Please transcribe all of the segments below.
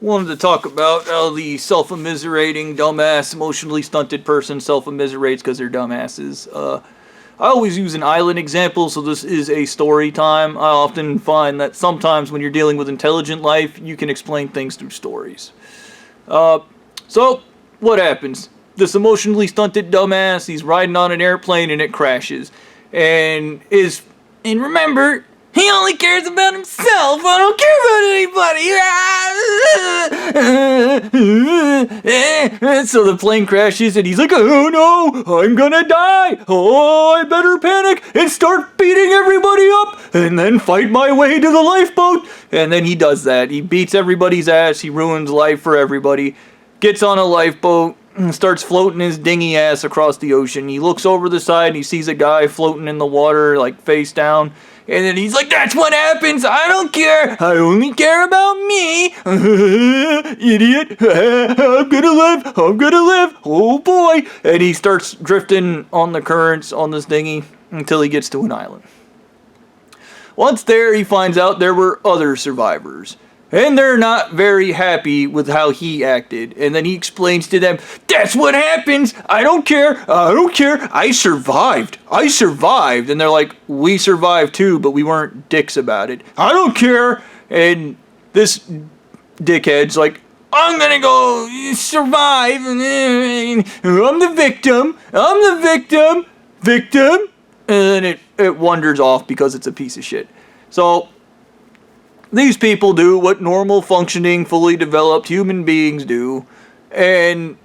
wanted to talk about how the self-immiserating, dumbass, emotionally stunted person self-immiserates because they're dumbasses. I always use an island example, so this is a story time. I often find that sometimes when you're dealing with intelligent life, you can explain things through stories. So, what happens? This emotionally stunted dumbass, he's riding on an airplane and it crashes. And remember, he only cares about himself. I don't care about anybody. So the plane crashes and he's like, oh no, I'm gonna die. Oh, I better panic and start beating everybody up and then fight my way to the lifeboat. And then he does that. He beats everybody's ass. He ruins life for everybody. Gets on a lifeboat and starts floating his dingy ass across the ocean. He looks over the side and he sees a guy floating in the water, like face down. And then he's like, that's what happens. I don't care. I only care about me. Idiot. I'm gonna live. Oh boy. And he starts drifting on the currents on this dinghy until he gets to an island. Once there, he finds out there were other survivors. And they're not very happy with how he acted. And then he explains to them, that's what happens. I don't care. I survived. And they're like, we survived too, but we weren't dicks about it. I don't care. And this dickhead's like, I'm gonna go survive. I'm the victim. And then it wanders off because it's a piece of shit. So these people do what normal, functioning, fully developed human beings do, and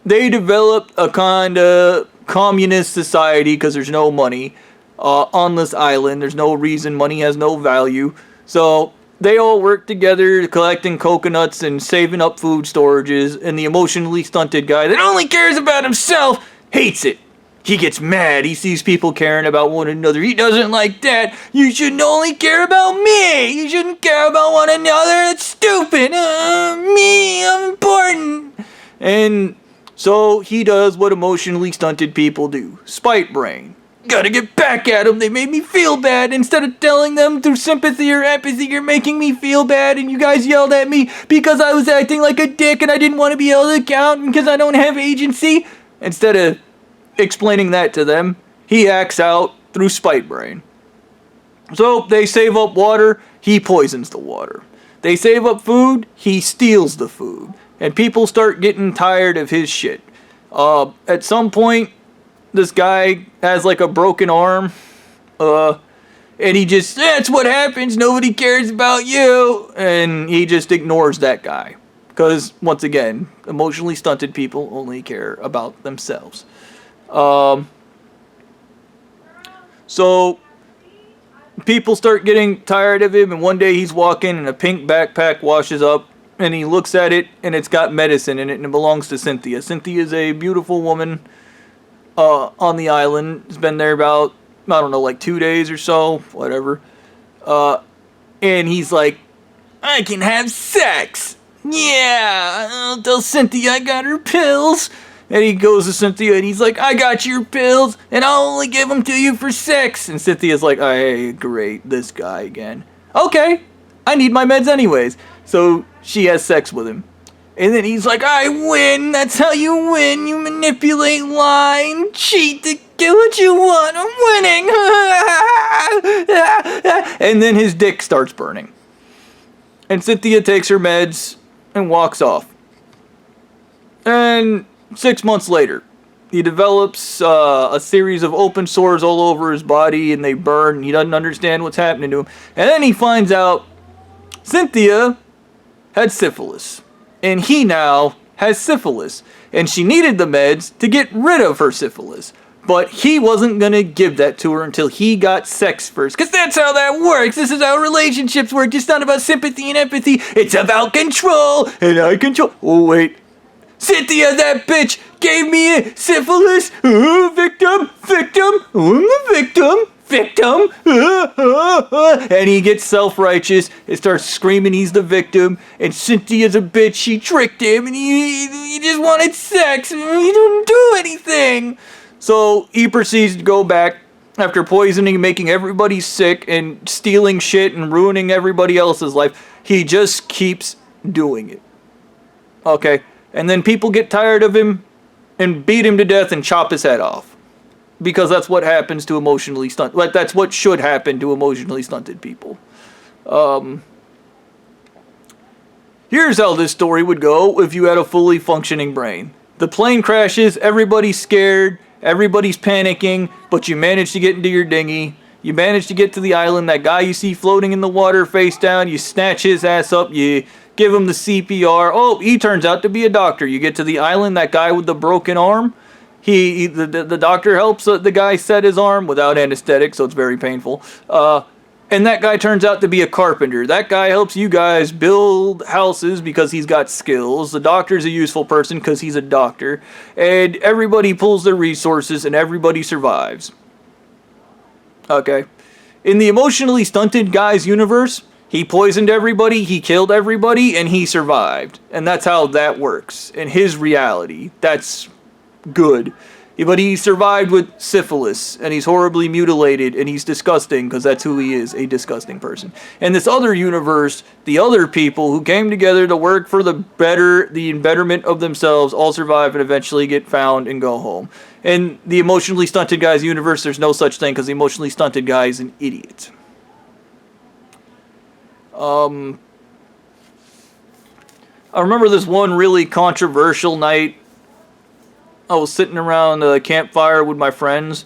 they developed a kind of communist society because there's no money on this island. There's no reason. Money has no value. So they all work together collecting coconuts and saving up food storages, and the emotionally stunted guy that only cares about himself hates it. He gets mad. He sees people caring about one another. He doesn't like that. You should only care about me. You shouldn't care about one another. It's stupid. Me, I'm important. And so he does what emotionally stunted people do. Spite brain. Gotta get back at them. They made me feel bad. Instead of telling them through sympathy or empathy, you're making me feel bad, and you guys yelled at me because I was acting like a dick and I didn't want to be held accountable because I don't have agency. Instead of explaining that to them, he acts out through spite brain. So they save up water, he poisons the water. They save up food, he steals the food. And people start getting tired of his shit. At some point, this guy has like a broken arm. And he just, that's what happens, nobody cares about you. And he just ignores that guy. Because, once again, emotionally stunted people only care about themselves. So people start getting tired of him, and one day he's walking and a pink backpack washes up, and he looks at it and it's got medicine in it, and it belongs to Cynthia. Cynthia is a beautiful woman on the island. Has been there about, I don't know, like 2 days or so, whatever. And he's like, I can have sex. Yeah, I'll tell Cynthia I got her pills. And he goes to Cynthia and he's like, I got your pills and I'll only give them to you for sex. And Cynthia's like, hey, great, this guy again. Okay, I need my meds anyways. So she has sex with him. And then he's like, I win. That's how you win. You manipulate, lie, and cheat to get what you want. I'm winning. And then his dick starts burning. And Cynthia takes her meds and walks off. And 6 months later, he develops a series of open sores all over his body, and they burn, and he doesn't understand what's happening to him. And then he finds out Cynthia had syphilis, and he now has syphilis, and she needed the meds to get rid of her syphilis. But he wasn't going to give that to her until he got sex first. Because that's how that works. This is how relationships work. It's not about sympathy and empathy. It's about control. And I control. Oh, wait. Cynthia, that bitch, gave me syphilis. Victim. I'm the victim. And he gets self-righteous and starts screaming he's the victim. And Cynthia's a bitch. She tricked him and he just wanted sex. And he didn't do anything. So he proceeds to go back after poisoning, making everybody sick and stealing shit and ruining everybody else's life. He just keeps doing it. Okay? And then people get tired of him and beat him to death and chop his head off. Because that's what happens to emotionally stunted. That's what should happen to emotionally stunted people. Here's how this story would go if you had a fully functioning brain. The plane crashes, everybody's scared, everybody's panicking, but you manage to get into your dinghy. You manage to get to the island, that guy you see floating in the water face down, you snatch his ass up, you give him the CPR. Oh, he turns out to be a doctor. You get to the island, that guy with the broken arm, the doctor helps the guy set his arm without anesthetic, so it's very painful. And that guy turns out to be a carpenter. That guy helps you guys build houses because he's got skills. The doctor's a useful person because he's a doctor. And everybody pulls their resources and everybody survives. Okay. In the emotionally stunted guy's universe, he poisoned everybody, he killed everybody, and he survived. And that's how that works. In his reality, that's good. But he survived with syphilis, and he's horribly mutilated, and he's disgusting, because that's who he is, a disgusting person. In this other universe, the other people who came together to work for the betterment of themselves all survive and eventually get found and go home. In the emotionally stunted guy's universe, there's no such thing, because the emotionally stunted guy is an idiot. I remember this one really controversial night. I was sitting around a campfire with my friends,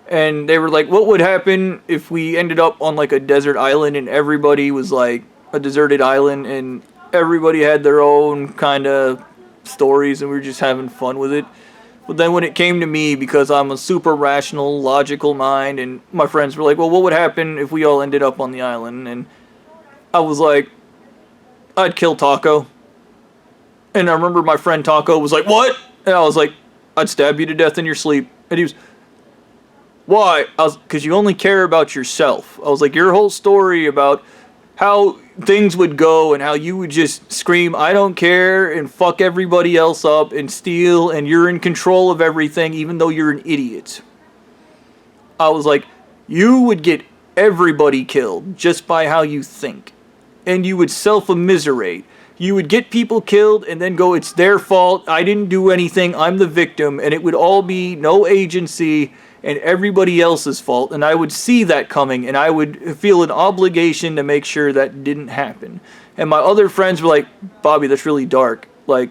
and they were like, what would happen if we ended up on like a desert island and everybody was like a deserted island and everybody had their own kind of stories and we were just having fun with it. But then when it came to me, because I'm a super rational, logical mind, and my friends were like, well, what would happen if we all ended up on the island? And I was like, I'd kill Taco. And I remember my friend Taco was like, what? And I was like, I'd stab you to death in your sleep. And he was, why? Because you only care about yourself. I was like, your whole story about how things would go and how you would just scream, I don't care, and fuck everybody else up and steal, and you're in control of everything even though you're an idiot. I was like, you would get everybody killed just by how you think. And you would self-immiserate. You would get people killed and then go, it's their fault, I didn't do anything, I'm the victim, and it would all be no agency and everybody else's fault, and I would see that coming, and I would feel an obligation to make sure that didn't happen. And my other friends were like, Bobby, that's really dark. Like,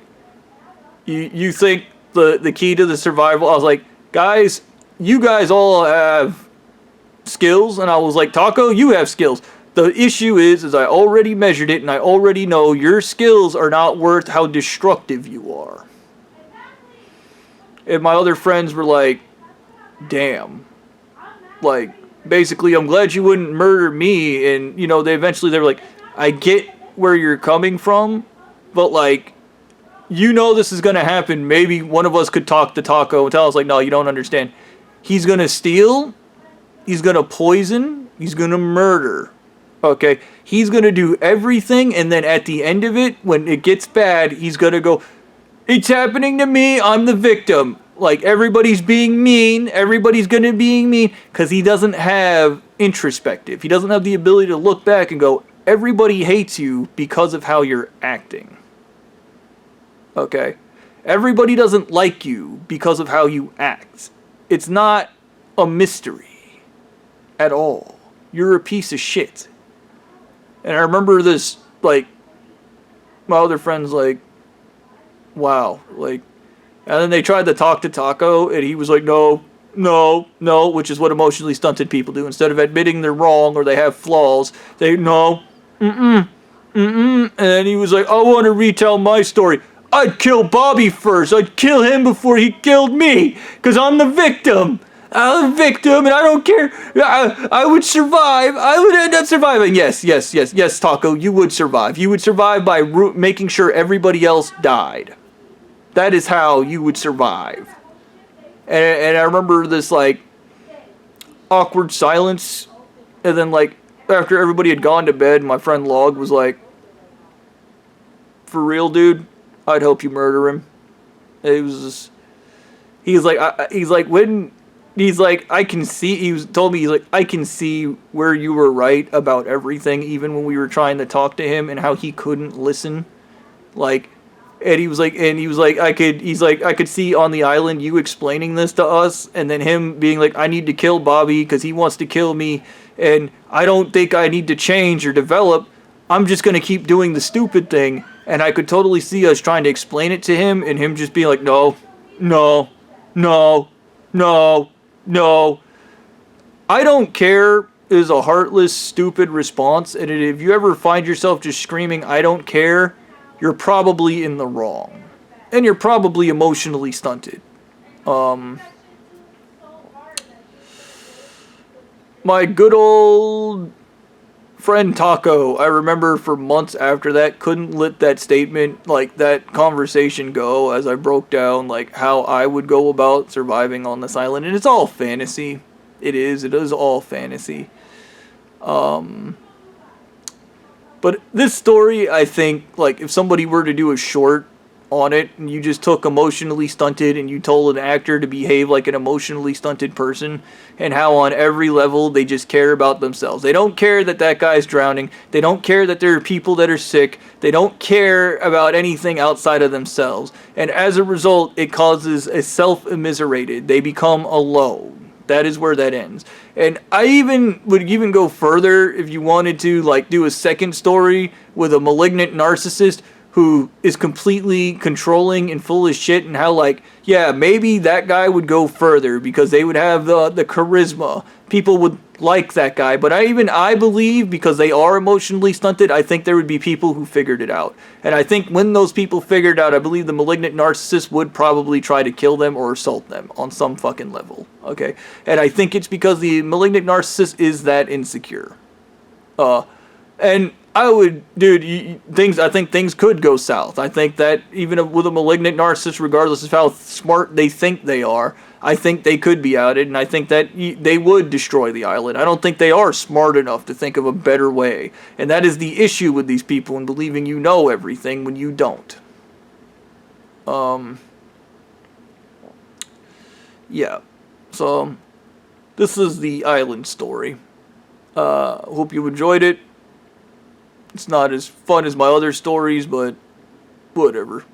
you think the key to the survival? I was like, guys, you guys all have skills, and I was like, Taco, you have skills. The issue is I already measured it, and I already know your skills are not worth how destructive you are. And my other friends were like, damn. Like, basically, I'm glad you wouldn't murder me. And, you know, they were like, I get where you're coming from, but, like, you know this is going to happen. Maybe one of us could talk to Taco and tell us, like, no, you don't understand. He's going to steal. He's going to poison. He's going to murder. Okay, he's going to do everything, and then at the end of it, when it gets bad, he's going to go, it's happening to me, I'm the victim. Like, everybody's being mean, everybody's going to be mean, because he doesn't have introspective. He doesn't have the ability to look back and go, everybody hates you because of how you're acting. Okay, everybody doesn't like you because of how you act. It's not a mystery at all. You're a piece of shit. And I remember this, like, my other friends, like, wow, like, and then they tried to talk to Taco, and he was like, no, which is what emotionally stunted people do. Instead of admitting they're wrong or they have flaws, no, and then he was like, I want to retell my story. I'd kill Bobby first. I'd kill him before he killed me, because I'm the victim. I'm a victim, and I don't care. I would survive. I would end up surviving. Yes, Taco, you would survive. You would survive by making sure everybody else died. That is how you would survive. And I remember this, like, awkward silence, and then, like, after everybody had gone to bed, my friend Log was like, for real, dude, I'd help you murder him. He's like, when he's like, I can see, told me, he's like, I can see where you were right about everything, even when we were trying to talk to him and how he couldn't listen. Like, I could see on the island you explaining this to us, and then him being like, I need to kill Bobby because he wants to kill me, and I don't think I need to change or develop. I'm just gonna keep doing the stupid thing. And I could totally see us trying to explain it to him, and him just being like, no, no, no, no, no. I don't care is a heartless, stupid response, and if you ever find yourself just screaming, I don't care, you're probably in the wrong. And you're probably emotionally stunted. My good old friend Taco, I remember for months after that, couldn't let that statement, like that conversation go as I broke down like how I would go about surviving on this island. And it's all fantasy. It is all fantasy. But this story, I think, like, if somebody were to do a short on it, and you just took emotionally stunted and you told an actor to behave like an emotionally stunted person, and how on every level they just care about themselves. They don't care that that guy's drowning. They don't care that there are people that are sick. They don't care about anything outside of themselves. And as a result, it causes a self-immiserated. They become alone. That is where that ends. And I would even go further if you wanted to, like, do a second story with a malignant narcissist who is completely controlling and full of shit, and how, like, yeah, maybe that guy would go further because they would have the charisma. People would like that guy. But I believe, because they are emotionally stunted, I think there would be people who figured it out. And I think when those people figured out, I believe the malignant narcissist would probably try to kill them or assault them on some fucking level. Okay? And I think it's because the malignant narcissist is that insecure. And I would, dude, I think things could go south. I think that even with a malignant narcissist, regardless of how smart they think they are, I think they could be outed, and I think that they would destroy the island. I don't think they are smart enough to think of a better way. And that is the issue with these people, in believing you know everything when you don't. Yeah. So, this is the island story. Hope you enjoyed it. It's not as fun as my other stories, but whatever.